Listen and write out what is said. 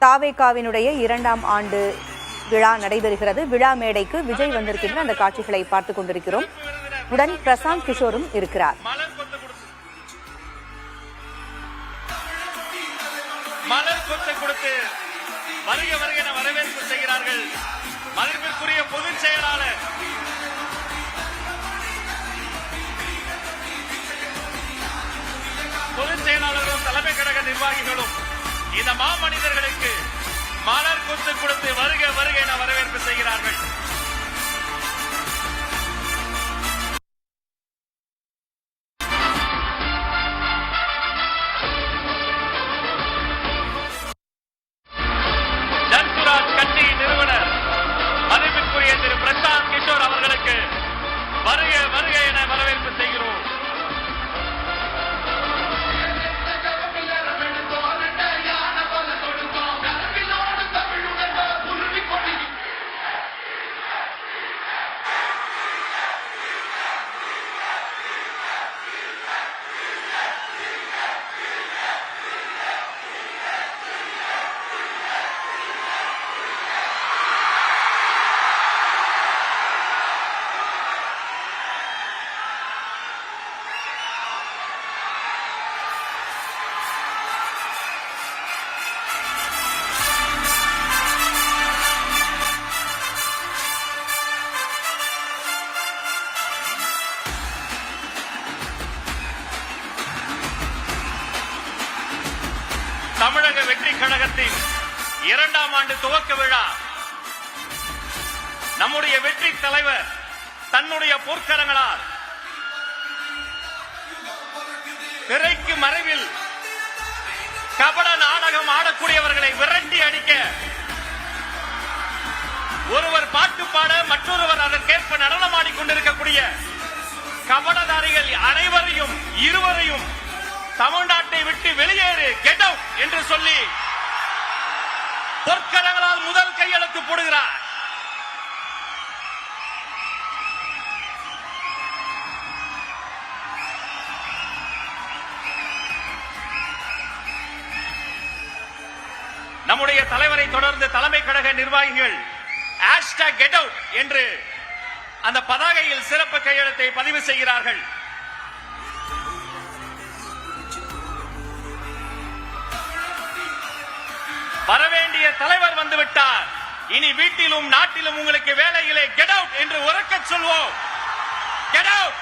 தாவேகாவினுடைய 2ஆம் ஆண்டு விழா நடைபெறுகிறது. விழா மேடைக்கு விஜய் வந்திருக்கின்ற அந்த காட்சிகளை பார்த்துக் கொண்டிருக்கிறோம். உடன் பிரசாந்த் கிஷோரும் இருக்கிறார். மலர் கொத்து கொடுத்து வருக வருக என வரவேற்பு செய்கிறார்கள். மதிப்பிற்குரிய பொதுச் செயலாளர் பொதுச்செயலாளரும் தலைமை கழக நிர்வாகிகளும் இந்த மாமனிதர்களுக்கு மலர் கொத்து கொடுத்து வருக வருக என வரவேற்பு செய்கிறார்கள். ஜன்சுராஜ் கட்சி நிறுவனர் மதிப்பிற்குரிய திரு பிரசாந்த் கிஷோர் அவர்களுக்கு வருக வருக என வரவேற்பு செய்கிறோம். தமிழக வெற்றி கழகத்தின் 2ஆம் ஆண்டு துவக்க விழா நம்முடைய வெற்றி தலைவர் தன்னுடைய பொற்கரங்களால் திரைக்கு மறைவில் கபட நாடகம் ஆடக்கூடியவர்களை விரட்டி அடிக்க ஒருவர் பாட்டு பாட மற்றொருவர் அதற்கேற்ப நடனமாடிக்கொண்டிருக்கக்கூடிய கபடதாரிகள் அனைவரையும் இருவரையும் தமிழ்நாட்டை விட்டு வெளியேறு கெட் அவுட் என்று சொல்லி பொற்கரங்களால் முதல் கையெழுத்து போடுகிறார். நம்முடைய தலைவரை தொடர்ந்து தலைமை கழக நிர்வாகிகள் #கெட் அவுட் என்று அந்த பதாகையில் சிறப்பு கையெழுத்தை பதிவு செய்கிறார்கள். வரவேண்டிய தலைவர் வந்துவிட்டார். இனி வீட்டிலும் நாட்டிலும் உங்களுக்கு வேலையிலே கெட் அவுட் என்று உரக்கச் சொல்வோம். Get out.